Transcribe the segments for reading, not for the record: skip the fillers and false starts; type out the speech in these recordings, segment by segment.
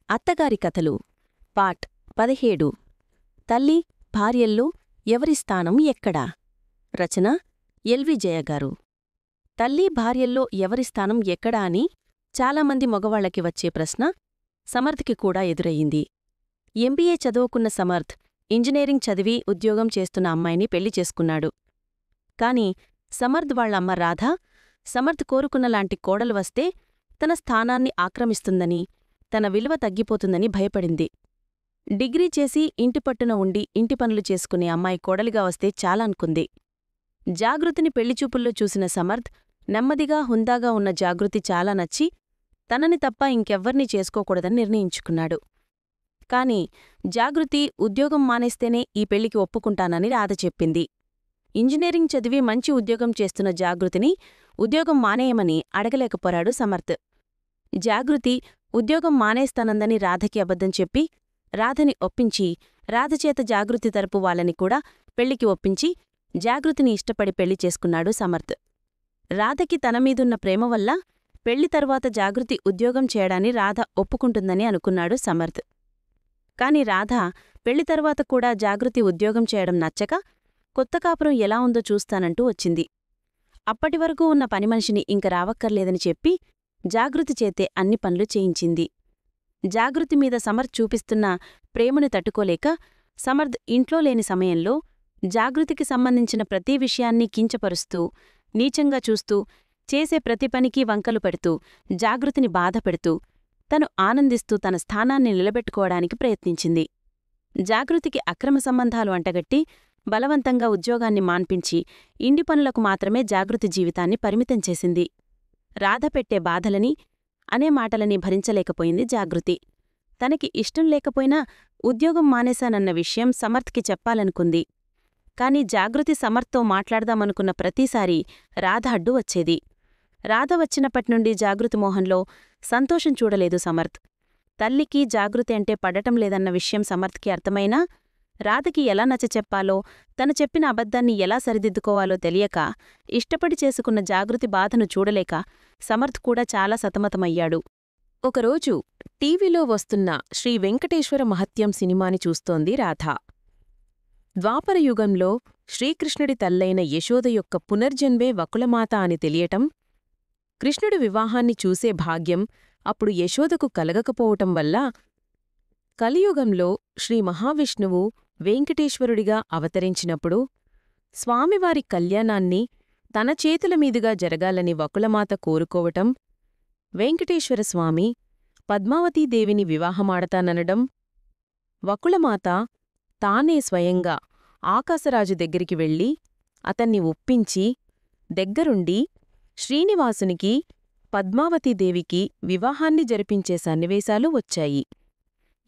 అత్తగారి కథలు పార్ట్ 17 తల్లి భార్యల్లో ఎవరి స్థానం ఎక్కడా రచన ఎల్వి జయగారు తల్లి భార్యల్లో ఎవరి స్థానం ఎక్కడా అని చాలామంది మగవాళ్లకి వచ్చే ప్రశ్న సమర్థ్కి కూడా ఎదురయ్యింది. ఎంబీఏ చదువుకున్న సమర్థ్ ఇంజనీరింగ్ చదివి ఉద్యోగం చేస్తున్న అమ్మాయిని పెళ్లి చేసుకున్నాడు. కాని సమర్థ్ వాళ్లమ్మ రాధ సమర్థ్ కోరుకున్నలాంటి కోడలు వస్తే తన స్థానాన్ని ఆక్రమిస్తుందని, తన విలువ తగ్గిపోతుందని భయపడింది. డిగ్రీ చేసి ఇంటిపట్టున ఉండి ఇంటి పనులు చేసుకునే అమ్మాయి కోడలిగా వస్తే చాలనుకుంది. జాగృతిని పెళ్లిచూపుల్లో చూసిన సమర్థ్ నెమ్మదిగా హుందాగా ఉన్న జాగృతి చాలా నచ్చి తనని తప్ప ఇంకెవ్వర్నీ చేసుకోకూడదని నిర్ణయించుకున్నాడు. కాని జాగృతి ఉద్యోగం మానేస్తేనే ఈ పెళ్లికి ఒప్పుకుంటానని రాధ చెప్పింది. ఇంజనీరింగ్ చదివి మంచి ఉద్యోగం చేస్తున్న జాగృతిని ఉద్యోగం మానేయమని అడగలేకపోయాడు సమర్థ్. జాగృతి ఉద్యోగం మానేస్తానందని రాధకి అబద్ధం చెప్పి రాధని ఒప్పించి రాధచేత జాగృతి తరపు వాళ్ళని కూడా పెళ్లికి ఒప్పించి జాగృతిని ఇష్టపడి పెళ్లి చేసుకున్నాడు సమర్థ్. రాధకి తనమీదున్న ప్రేమ వల్ల పెళ్లి తరువాత జాగృతి ఉద్యోగం చేయడాన్ని రాధ ఒప్పుకుంటుందని అనుకున్నాడు సమర్థ్. కాని రాధ పెళ్లి తరువాత కూడా జాగృతి ఉద్యోగం చేయడం నచ్చక కొత్త కాపురం ఎలా ఉందో చూస్తానంటూ వచ్చింది. అప్పటివరకు ఉన్న పనిమనిషిని ఇంక రావక్కర్లేదని చెప్పి జాగృతి చేతే అన్ని పనులు చేయించింది. జాగృతి మీద సమర్థ్ చూపిస్తున్న ప్రేమను తట్టుకోలేక సమర్థ్ ఇంట్లో లేని సమయంలో జాగృతికి సంబంధించిన ప్రతి విషయాన్ని కించపరుస్తూ, నీచంగా చూస్తూ, చేసే ప్రతి పనికి వంకలు పెడుతూ, జాగృతిని బాధపెడుతూ, తను ఆనందిస్తూ తన స్థానాన్ని నిలబెట్టుకోవడానికి ప్రయత్నించింది. జాగృతికి అక్రమ సంబంధాలు అంటగట్టి బలవంతంగా ఉద్యోగాన్ని మాన్పించి ఇంటి పనులకు మాత్రమే జాగృతి జీవితాన్ని పరిమితం చేసింది. రాధ పెట్టే బాధలని, అనే మాటలని భరించలేకపోయింది జాగృతి. తనకి ఇష్టం లేకపోయినా ఉద్యోగం మానేశానన్న విషయం సమర్థ్కి చెప్పాలనుకుంది. కాని జాగృతి సమర్థ్తో మాట్లాడదామనుకున్న ప్రతిసారీ రాధ అడ్డు వచ్చేది. రాధ వచ్చినప్పటినుండి జాగృతి మోహంలో సంతోషం చూడలేదు సమర్థ్. తల్లికి జాగృతి అంటే పడటం లేదన్న విషయం సమర్థ్కి అర్థమైనా రాధకి ఎలా నచ్చచెప్పాలో, తను చెప్పిన అబద్ధాన్ని ఎలా సరిదిద్దుకోవాలో తెలియక, ఇష్టపడి చేసుకున్న జాగృతి బాధను చూడలేక సమర్థ్ కూడా చాలా సతమతమయ్యాడు. ఒకరోజు టీవీలో వస్తున్న శ్రీ వెంకటేశ్వర మహత్యం సినిమాని చూస్తోంది రాధ. ద్వాపరయుగంలో శ్రీకృష్ణుడి తల్లైన యశోద యొక్క పునర్జన్మే వకులమాత అని తెలియటం, కృష్ణుడి వివాహాన్ని చూసే భాగ్యం అప్పుడు యశోదకు కలగకపోవటం వల్ల కలియుగంలో శ్రీ మహావిష్ణువు వెంకటేశ్వరుడిగా అవతరించినప్పుడు స్వామివారి కళ్యాణాన్ని తన చేతుల మీదుగా జరగాలని వకులమాత కోరుకోవటం, వెంకటేశ్వరస్వామి పద్మావతీదేవిని వివాహమాడతాననడం, వకులమాత తానే స్వయంగా ఆకాశరాజు దగ్గరికి వెళ్ళి అతన్ని ఒప్పించి దగ్గరుండి శ్రీనివాసునికి పద్మావతీదేవికి వివాహాన్ని జరిపించే సన్నివేశాలు వచ్చాయి.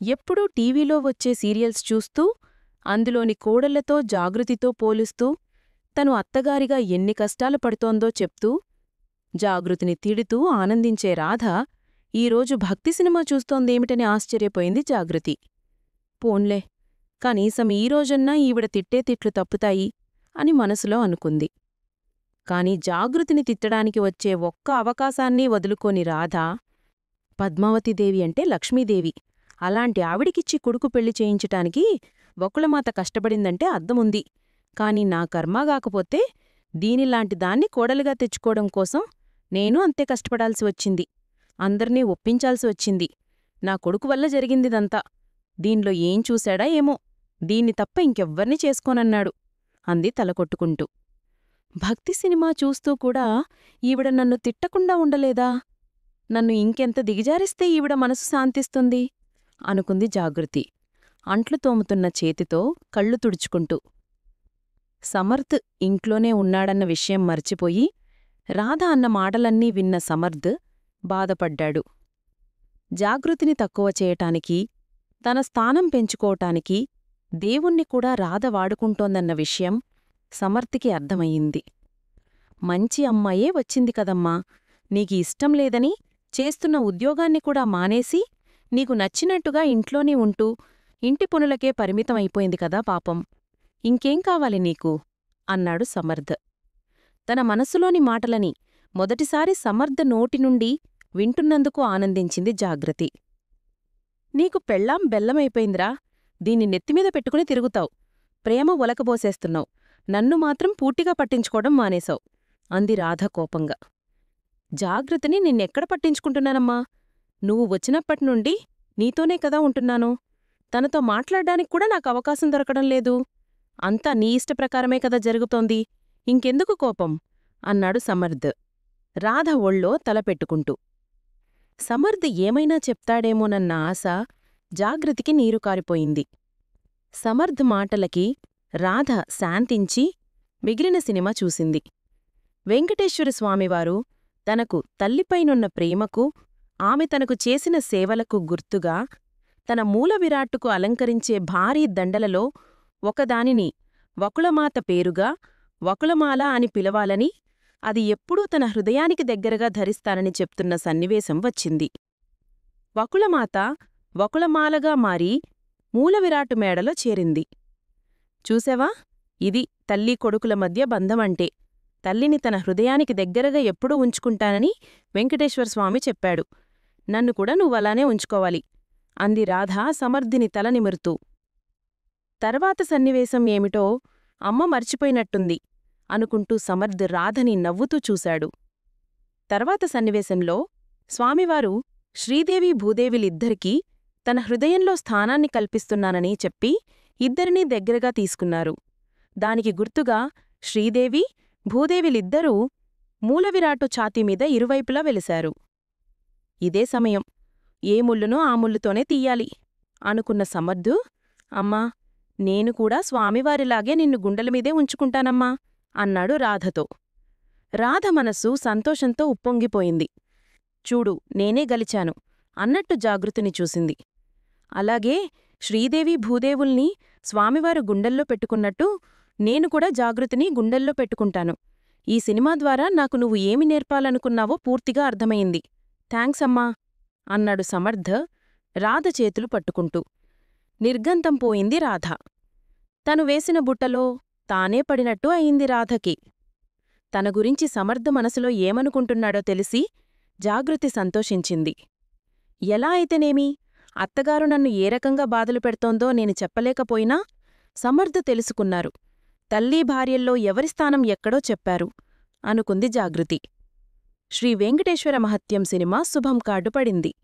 ఎప్పుడూ టీవీలో వచ్చే సీరియల్స్ చూస్తూ, అందులోని కోడళ్లతో జాగృతితో పోలుస్తూ, తను అత్తగారిగా ఎన్ని కష్టాలు పడుతోందో చెప్తూ, జాగృతిని తిడుతూ ఆనందించే రాధ ఈరోజు భక్తి సినిమా చూస్తోందేమిటని ఆశ్చర్యపోయింది జాగృతి. పోన్లే, కనీసం ఈరోజన్నా ఈవిడ తిట్టే తిట్లు తప్పుతాయి అని మనసులో అనుకుంది. కాని జాగృతిని తిట్టడానికి వచ్చే ఒక్క అవకాశాన్నీ వదులుకోని రాధ, పద్మావతీదేవి అంటే లక్ష్మీదేవి, అలాంటి ఆవిడికిచ్చి కొడుకు పెళ్లి చేయించటానికి వకులమాత కష్టపడిందంటే అద్దముంది. కాని నా కర్మాగాకపోతే దీనిలాంటి దాన్ని కోడలుగా తెచ్చుకోవడం కోసం నేను అంతే కష్టపడాల్సి వచ్చింది. అందర్నీ ఒప్పించాల్సి వచ్చింది. నా కొడుకు వల్ల జరిగిందిదంతా. దీనిలో ఏం చూశాడా ఏమో, దీన్ని తప్ప ఇంకెవ్వర్నీ చేసుకోనన్నాడు అంది తలకొట్టుకుంటూ. భక్తి సినిమా చూస్తూ కూడా ఈవిడ నన్ను తిట్టకుండా ఉండలేదా? నన్ను ఇంకెంత దిగజారిస్తే ఈవిడ మనసు శాంతిస్తుంది అనుకుంది జాగృతి, అంట్లు తోముతున్న చేతితో కళ్ళు తుడుచుకుంటూ. సమర్థ్ ఇంట్లోనే ఉన్నాడన్న విషయం మర్చిపోయి రాధ అన్న మాటలన్నీ విన్న సమర్థ్ బాధపడ్డాడు. జాగృతిని తక్కువ చేయటానికి, తన స్థానం పెంచుకోవటానికి దేవుణ్ణి కూడా రాధ వాడుకుంటోందన్న విషయం సమర్థ్కి అర్థమయ్యింది. మంచి అమ్మాయే వచ్చింది కదమ్మా, నీకి ఇష్టం లేదని చేస్తున్న ఉద్యోగాన్ని కూడా మానేసి నీకు నచ్చినట్టుగా ఇంట్లోనే ఉంటూ ఇంటి పనులకే పరిమితమైపోయింది కదా పాపం, ఇంకేం కావాలి నీకు అన్నాడు సమర్థ్. తన మనసులోని మాటలని మొదటిసారి సమర్థ్ నోటి నుండి వింటున్నందుకు ఆనందించింది జాగృతి. నీకు పెళ్ళాం బెల్లమైపోయిందిరా. దీన్ని నెత్తిమీద పెట్టుకుని తిరుగుతావు. ప్రేమ ఒలకబోసేస్తున్నావు. నన్ను మాత్రం పూర్తిగా పట్టించుకోవడం మానేశావు అంది రాధ కోపంగా. జాగృతిని నిన్నెక్కడ పట్టించుకుంటున్నానమ్మా? నువ్వు వచ్చినప్పటినుండి నీతోనే కదా ఉంటున్నాను. తనతో మాట్లాడ్డానికి కూడా నాకు అవకాశం దొరకడం లేదు. అంతా నీ ఇష్టప్రకారమే కదా జరుగుతోంది. ఇంకెందుకు కోపం? అన్నాడు సమర్థ్ రాధ ఒళ్ళో తలపెట్టుకుంటూ. సమర్థ్ ఏమైనా చెప్తాడేమోనన్న ఆశ జాగృతికి నీరు కారిపోయింది. సమర్థ్ మాటలకి రాధ శాంతించి మిగిలిన సినిమా చూసింది. వెంకటేశ్వర స్వామివారు తనకు తల్లిపైనున్న ప్రేమకు, ఆమె తనకు చేసిన సేవలకు గుర్తుగా తన మూలవిరాట్టుకు అలంకరించే భారీ దండలలో ఒకదానిని వకుళమాత పేరుగా వకుళమాల అని పిలవాలని, అది ఎప్పుడూ తన హృదయానికి దగ్గరగా ధరిస్తానని చెప్తున్న సన్నివేశం వచ్చింది. వకుళమాత వకుళమాలగా మారి మూలవిరాటు మేడలో చేరింది. చూసావా, ఇది తల్లి కొడుకుల మధ్య బంధమంటే. తల్లిని తన హృదయానికి దగ్గరగా ఎప్పుడూ ఉంచుకుంటానని వెంకటేశ్వరస్వామి చెప్పాడు. నన్ను కూడా నువ్వలానే ఉంచుకోవాలి అంది రాధ సమర్థిని తల నిమురుతూ. తర్వాత సన్నివేశం ఏమిటో అమ్మ మర్చిపోయినట్టుంది అనుకుంటూ సమర్థ్ రాధని నవ్వుతూ చూశాడు. తర్వాత సన్నివేశంలో స్వామివారు శ్రీదేవి భూదేవిలిద్దరికీ తన హృదయంలో స్థానాన్ని కల్పిస్తున్నానని చెప్పి ఇద్దరినీ దగ్గరగా తీసుకున్నారు. దానికి గుర్తుగా శ్రీదేవి భూదేవిలిద్దరూ మూలవిరాటు ఛాతీమీద ఇరువైపులా వెలిశారు. ఇదే సమయం. ఏ ముళ్ళునో ఆ ముళ్ళుతోనే తీయాలి అనుకున్న సమర్థు, అమ్మా, నేను కూడా స్వామివారిలాగే నిన్ను గుండెలమీదే ఉంచుకుంటానమ్మా అన్నాడు రాధతో. రాధ మనస్సు సంతోషంతో ఉప్పొంగిపోయింది. చూడు, నేనే గలిచాను అన్నట్టు జాగృతిని చూసింది. అలాగే శ్రీదేవి భూదేవుల్ని స్వామివారు గుండెల్లో పెట్టుకున్నట్టు నేను కూడా జాగృతిని గుండెల్లో పెట్టుకుంటాను. ఈ సినిమా ద్వారా నాకు నువ్వు ఏమి నేర్పాలనుకున్నావో పూర్తిగా అర్థమైంది. థాంక్స్ అమ్మా అన్నాడు సమర్థ్ రాధ చేతులు పట్టుకుంటూ. నిర్గంతం పోయింది రాధ. తను వేసిన బుట్టలో తానే పడినట్టు అయింది రాధకి. తన గురించి సమర్థ మనసులో ఏమనుకుంటున్నాడో తెలిసి జాగృతి సంతోషించింది. ఎలా అయితేనేమి, అత్తగారు నన్ను ఏ రకంగా బాధలు పెడుతోందో నేను చెప్పలేకపోయినా సమర్థ తెలుసుకున్నారు. తల్లీ భార్యల్లో ఎవరి స్థానం ఎక్కడో చెప్పారు అనుకుంది జాగృతి. శ్రీ వెంకటేశ్వర మహత్యం సినిమా శుభం కార్డు పడింది.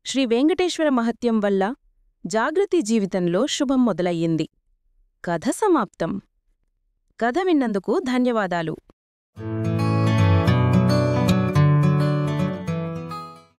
శ్రీ వెంకటేశ్వర మహత్యం వల్ల జాగృతి జీవితంలో శుభం మొదలయ్యింది. కథ సమాప్తం. కథ విన్నందుకు ధన్యవాదాలు.